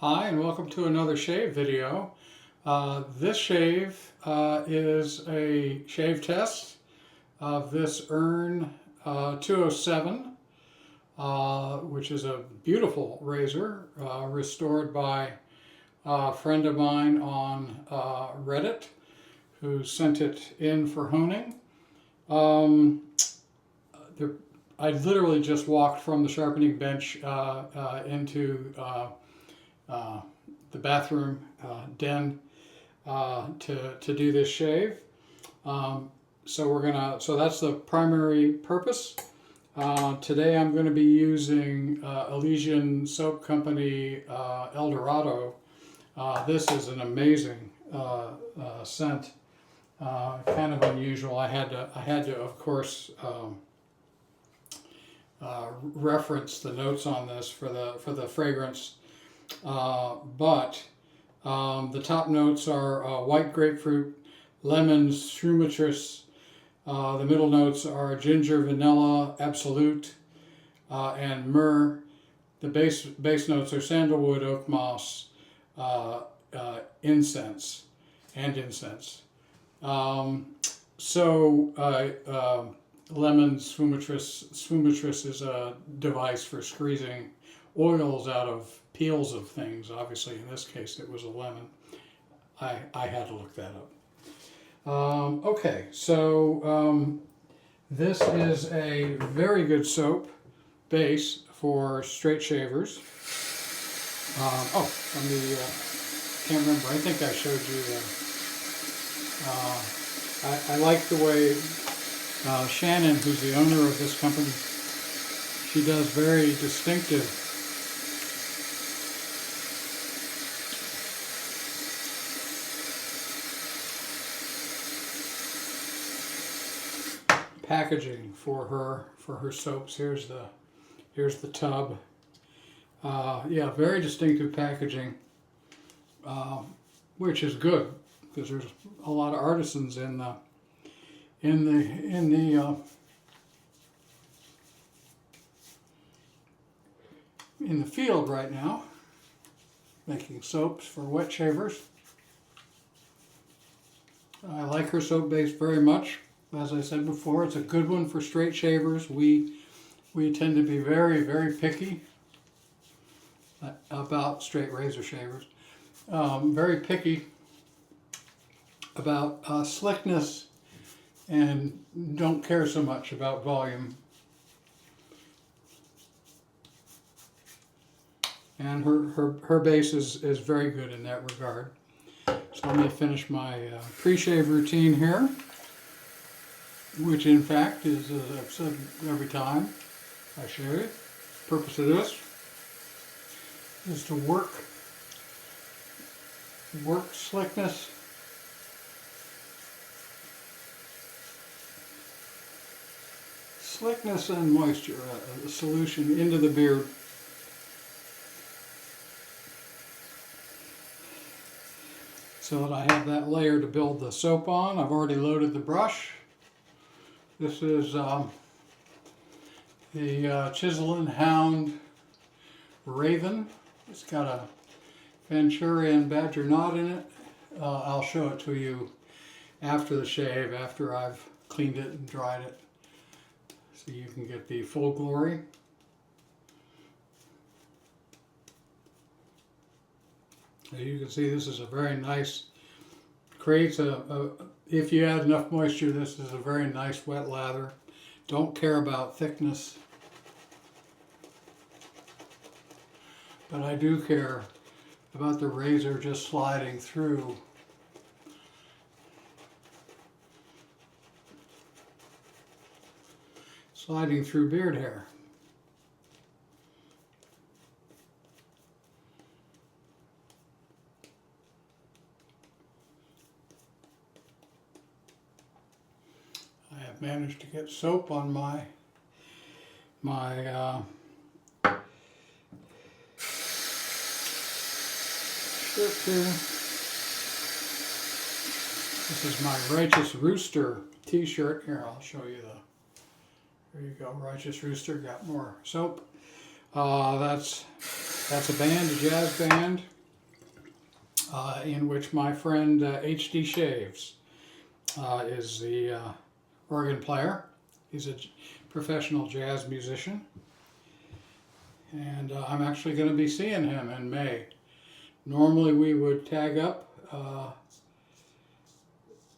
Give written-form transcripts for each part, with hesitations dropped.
Hi and welcome to another shave video. This shave is a shave test of this ERN 207, which is a beautiful razor restored by a friend of mine on Reddit who sent it in for honing. I literally just walked from the sharpening bench into the bathroom den to do this shave. So that's the primary purpose. Today I'm going to be using Elysian Soap Company El Dorado. This is an amazing scent, kind of unusual. I had to of course reference the notes on this for the fragrance. But the top notes are white grapefruit, lemons, shumatress. The middle notes are ginger, vanilla, absolute, and myrrh. The base notes are sandalwood, oak moss, incense, and incense. Lemons, shumatress is a device for squeezing oils out of peels of things. Obviously, in this case, it was a lemon. I had to look that up. Okay, so this is a very good soap base for straight shavers. Can't remember. I think I showed you. I like the way Shannon, who's the owner of this company, she does very distinctive packaging for her soaps. Here's the tub. Yeah, very distinctive packaging, which is good because there's a lot of artisans in the field right now, making soaps for wet shavers. I like her soap base very much. As I said before, it's a good one for straight shavers. We tend to be very, very picky about straight razor shavers. Very picky about slickness and don't care so much about volume. And her base is very good in that regard. So let me finish my pre-shave routine here, which in fact is, as I've said every time I shave, the purpose of this is to work slickness and moisture, a solution into the beard. So that I have that layer to build the soap on. I've already loaded the brush. This is the Chisel and Hound Raven. It's got a Fanchurian badger knot in it. I'll show it to you after the shave, after I've cleaned it and dried it, so you can get the full glory. As you can see, this is a very nice, creates if you add enough moisture, this is a very nice wet lather. Don't care about thickness, but I do care about the razor just sliding through. Sliding through beard hair. I have managed to get soap on my shirt here. This is my Righteous Rooster t-shirt. Here, I'll show you there you go, Righteous Rooster, got more soap. That's That's a band, a jazz band, in which my friend H.D. Shaves is the organ player. He's a professional jazz musician. And I'm actually going to be seeing him in May. Normally we would tag up,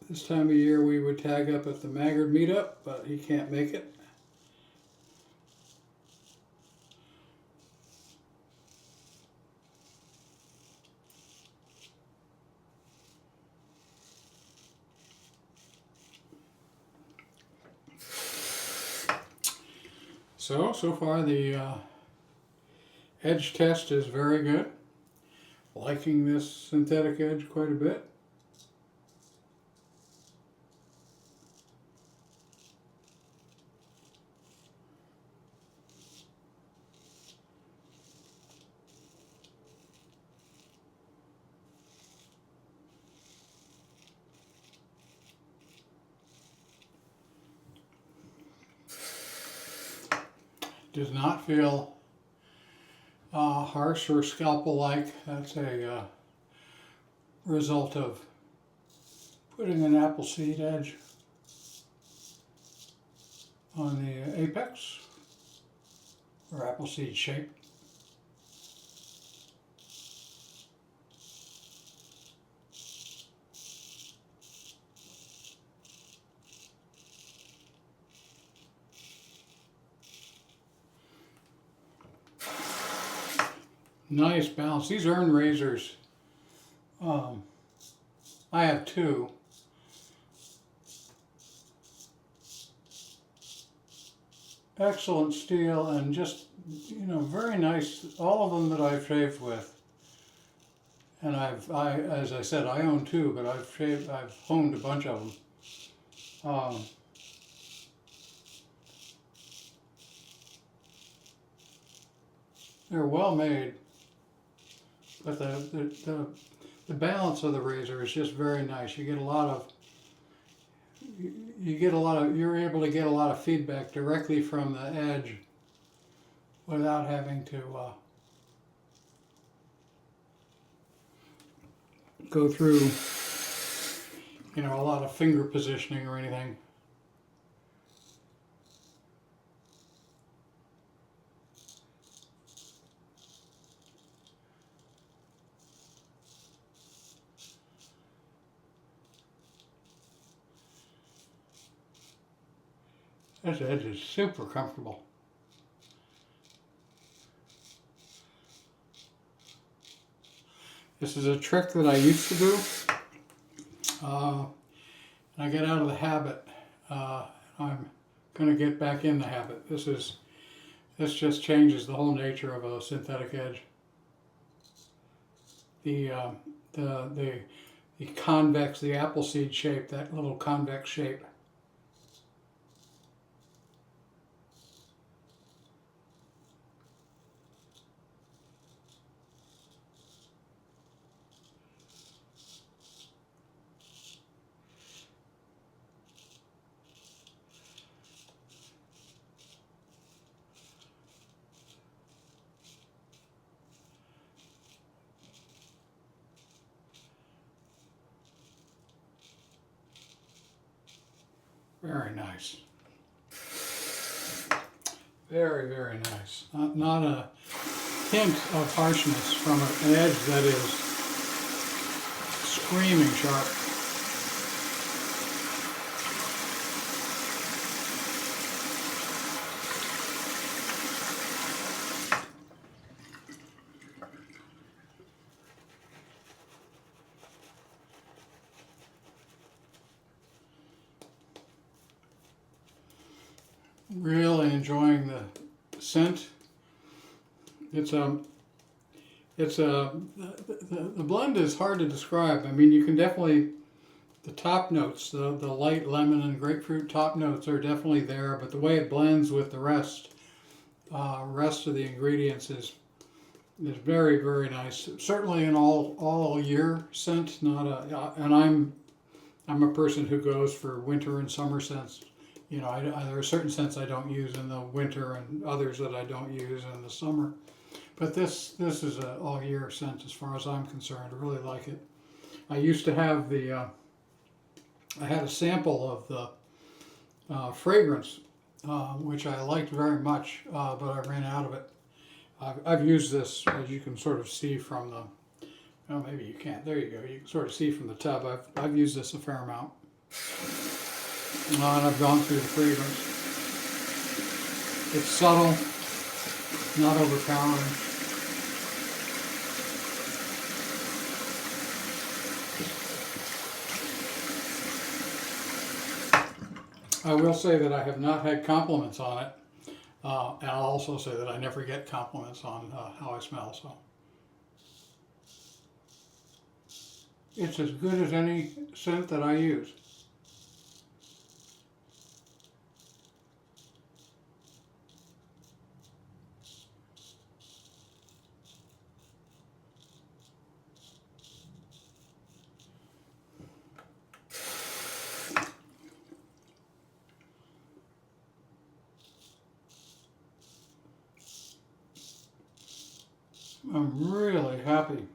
this time of year we would tag up at the Maggard meetup, but he can't make it. So far the edge test is very good. Liking this synthetic edge quite a bit. Does not feel harsh or scalpel-like. That's a result of putting an apple seed edge on the apex, or apple seed shape. Nice balance. These ERN razors, I have two. Excellent steel and just, very nice. All of them that I've shaved with. And as I said, I own two, but I've honed a bunch of them. They're well made. But the balance of the razor is just very nice. You get a lot of you're able to get a lot of feedback directly from the edge without having to go through a lot of finger positioning or anything. This edge is super comfortable. This is a trick that I used to do. I get out of the habit. I'm going to get back in the habit. This just changes the whole nature of a synthetic edge. The convex, the apple seed shape, that little convex shape. Very nice. Very, very nice. Not a hint of harshness from an edge that is screaming sharp. Really enjoying the scent. The blend is hard to describe. I mean, you can definitely, the top notes, the light lemon and grapefruit top notes are definitely there, but the way it blends with the rest of the ingredients is very, very nice. Certainly an all year scent, and I'm a person who goes for winter and summer scents. There are certain scents I don't use in the winter and others that I don't use in the summer. But this is a all year scent as far as I'm concerned. I really like it. I used to have the, I had a sample of the fragrance, which I liked very much, but I ran out of it. I've used this, as you can sort of see from the, well, maybe you can't. There you go. You can sort of see from the tub. I've used this a fair amount. And I've gone through the fragrance. It's subtle, not overpowering. I will say that I have not had compliments on it. And I'll also say that I never get compliments on how I smell. So it's as good as any scent that I use. I'm really happy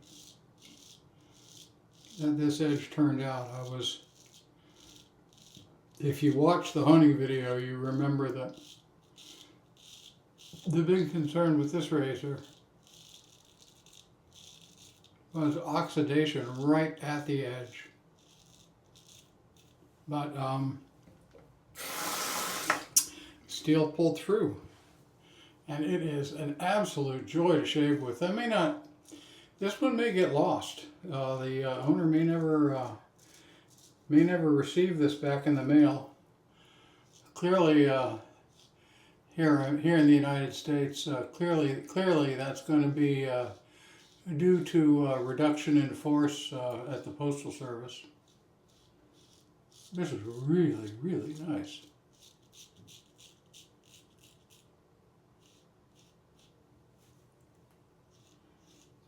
that this edge turned out. If you watch the hunting video, you remember that the big concern with this razor was oxidation right at the edge. But steel pulled through. And it is an absolute joy to shave with. This one may get lost. The owner may never receive this back in the mail. Clearly, here in the United States, clearly that's going to be due to reduction in force at the Postal Service. This is really, really nice.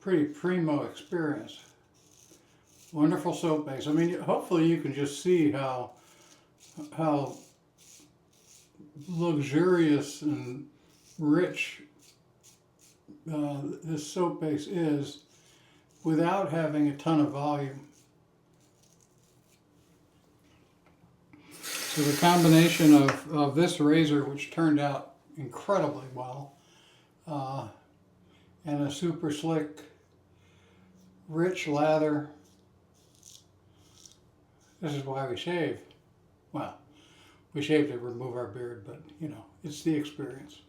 Pretty primo experience. Wonderful soap base. I mean, hopefully you can just see how luxurious and rich this soap base is without having a ton of volume. So the combination of this razor, which turned out incredibly well, and a super slick, rich lather. This is why we shave. Well, we shave to remove our beard, but you know, it's the experience.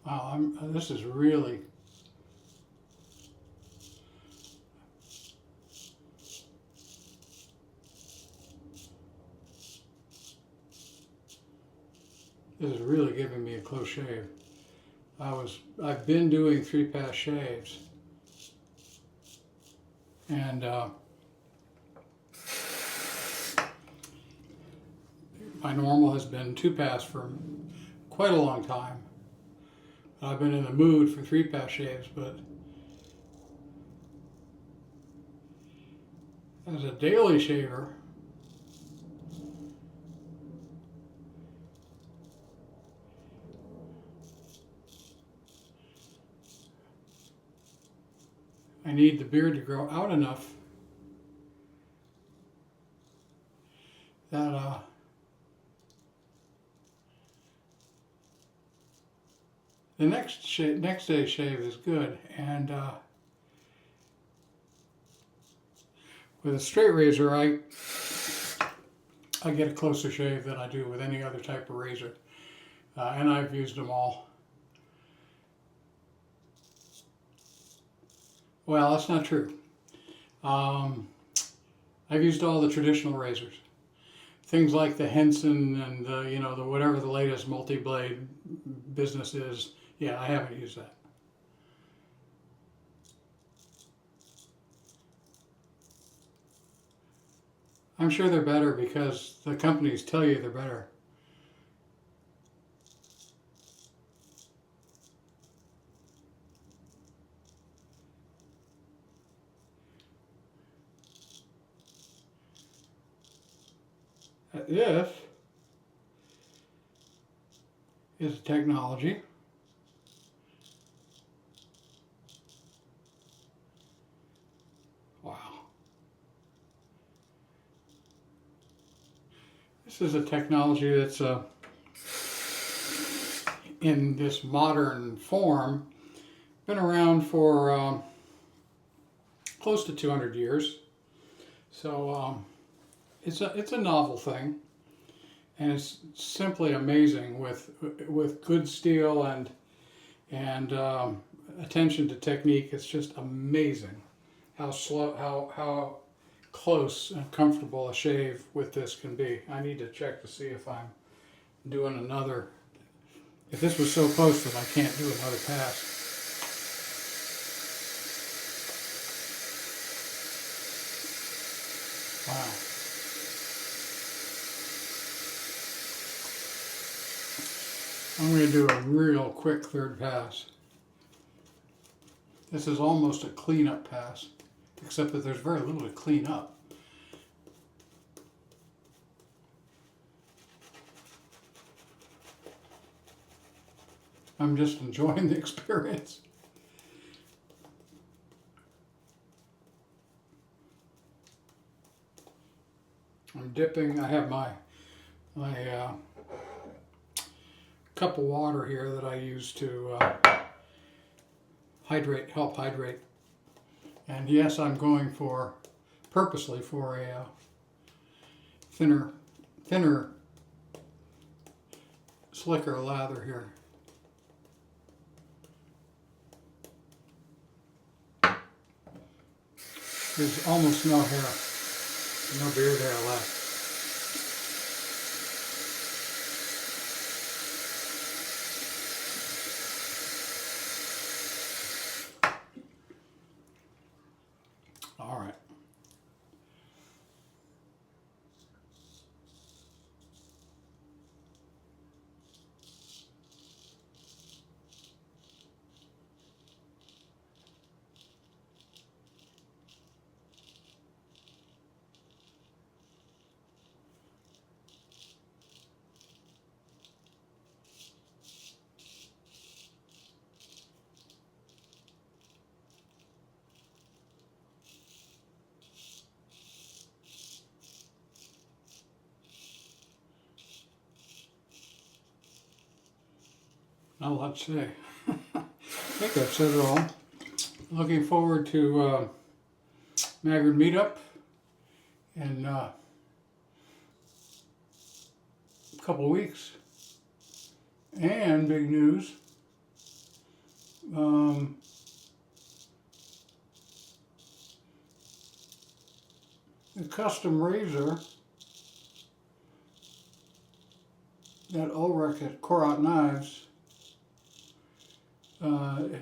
Wow, this is really giving me a close shave. I've been doing 3-pass shaves, and my normal has been 2-pass for quite a long time. I've been in the mood for 3-pass shaves, but as a daily shaver, I need the beard to grow out enough that the next day shave is good, and with a straight razor, I get a closer shave than I do with any other type of razor, and I've used them all. Well, that's not true. I've used all the traditional razors, things like the Henson and you know, the whatever the latest multi-blade business is. Yeah, I haven't used that. I'm sure they're better because the companies tell you they're better. This is technology. Wow. This is a technology that's in this modern form, been around for close to 200 years. So it's a novel thing, and it's simply amazing with good steel and attention to technique. It's just amazing how close and comfortable a shave with this can be. I need to check to see if I'm doing another. If this was so close that I can't do another pass. Wow. I'm going to do a real quick third pass. This is almost a cleanup pass, except that there's very little to clean up. I'm just enjoying the experience. I'm dipping. I have my cup of water here that I use to help hydrate. And yes, I'm going purposely for a thinner, slicker lather here. There's almost no hair, no beard hair left. All right. Not a lot to say. I think I've said it all. Looking forward to Magard meetup in a couple of weeks. And big news. The custom razor that Ulrich at Korat Knives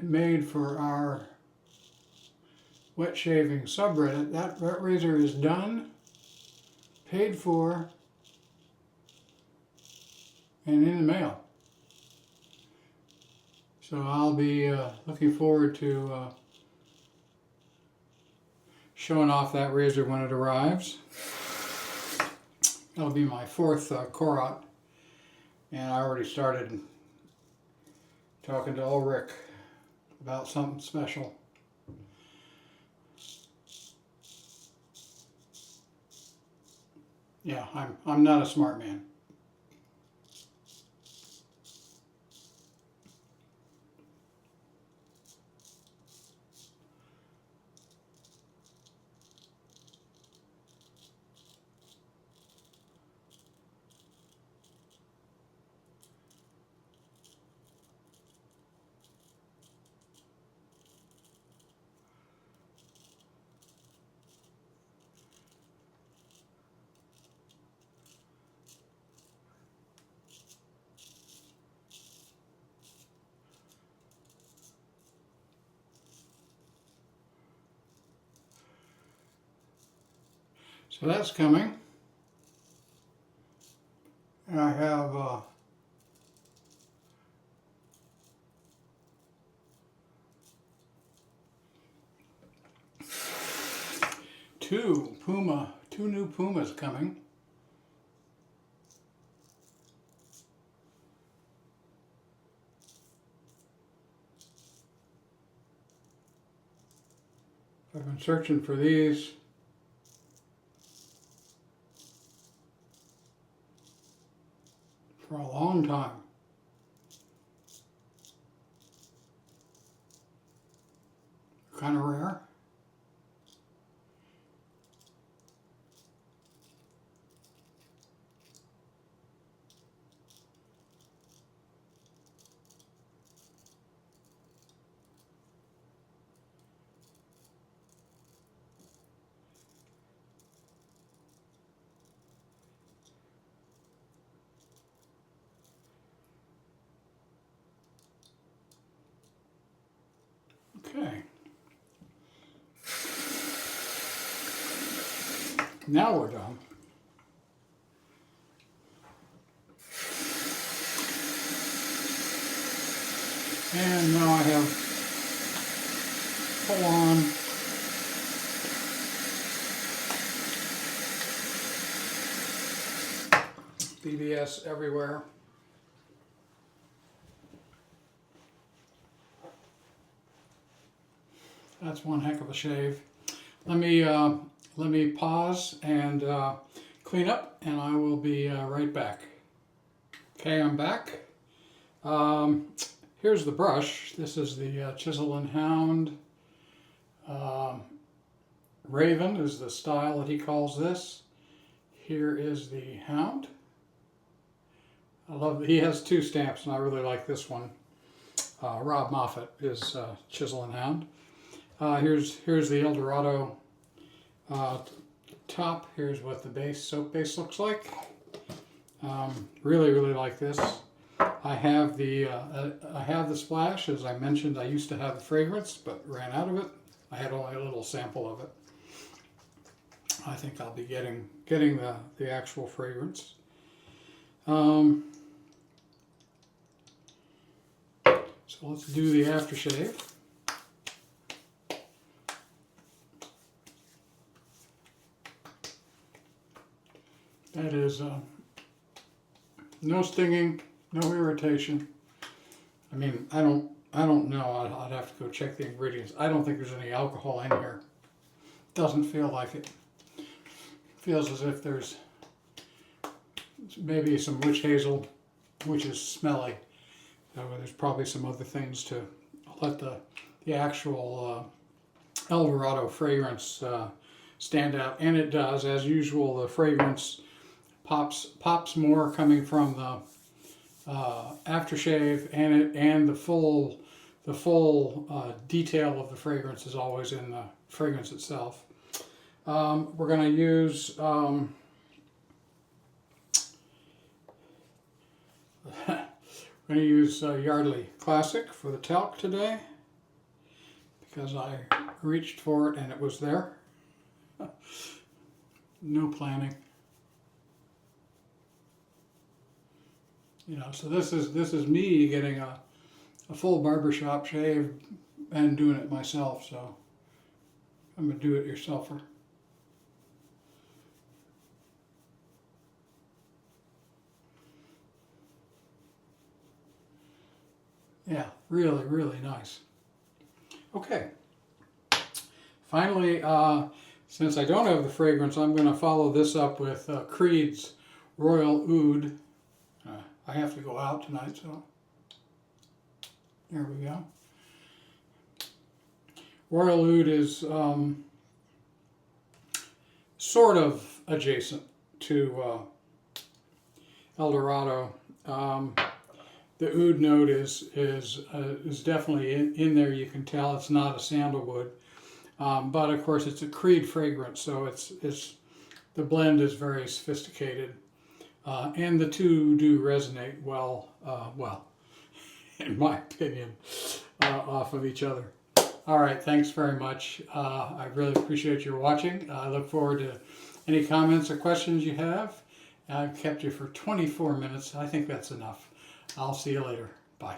made for our wet shaving subreddit. That razor is done, paid for, and in the mail. So I'll be looking forward to showing off that razor when it arrives. That'll be my fourth Korat, and I already started talking to Ulrich about something special. Yeah, I'm not a smart man. So that's coming. And I have two new Pumas coming. I've been searching for these for a long time. Kind of rare. Okay. Now we're done. And now I have full on BBS everywhere. That's one heck of a shave. Let me pause and clean up, and I will be right back. Okay, I'm back. Here's the brush. This is the Chisel and Hound. Raven is the style that he calls this. Here is the Hound. I love that he has two stamps, and I really like this one. Rob Moffat is Chisel and Hound. Here's the Dorado top. Here's what the soap base looks like. Really like this. I have the splash. As I mentioned, I used to have the fragrance, but ran out of it. I had only a little sample of it. I think I'll be getting the actual fragrance. So let's do the aftershave. That is no stinging, no irritation. I mean, I don't know. I'd have to go check the ingredients. I don't think there's any alcohol in here. Doesn't feel like it. Feels as if there's maybe some witch hazel, which is smelly. There's probably some other things to let the actual El Dorado fragrance stand out, and it does. As usual, the fragrance pops more coming from the aftershave, and the full detail of the fragrance is always in the fragrance itself. We're going to use Yardley Classic for the talc today, because I reached for it and it was there. No planning. You know, so this is me getting a full barbershop shave and doing it myself, so I'm a do-it-yourselfer. Yeah, really nice. Okay. Finally, since I don't have the fragrance, I'm going to follow this up with Creed's Royal Oud. I have to go out tonight, so there we go. Royal Oud is sort of adjacent to El Dorado. The oud note is definitely in there. You can tell it's not a sandalwood, but of course it's a Creed fragrance, so it's the blend is very sophisticated, and the two do resonate well, in my opinion, off of each other. All right, thanks very much. I really appreciate your watching. I look forward to any comments or questions you have. I've kept you for 24 minutes. I think that's enough. I'll see you later. Bye.